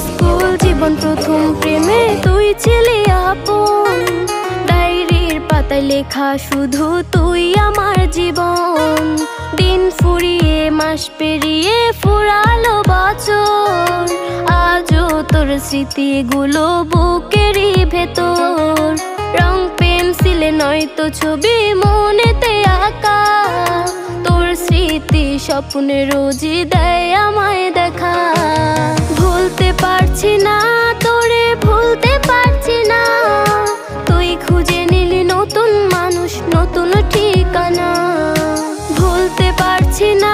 School জীবন প্রথম প্রেমে তুই ছিলি আপন, ডায়েরির পাতায় লেখা শুধু তুই আমার জীবন। দিন ফুরিয়ে মাস পেরিয়ে ফুরালো বছর, আজও তোর স্মৃতিগুলো বুকেরই ভেতর। রং পেন্সিলে নয়তো ছবি মনেতে আঁকা, তোর স্মৃতি স্বপ্নে রোজই দেয় আমায় দেখা। ভুলতে পারছি না তোরে, ভুলতে পারছি না, তুই খুঁজে নিলি নতুন মানুষ, নতুন ঠিকানা। ভুলতে পারছি না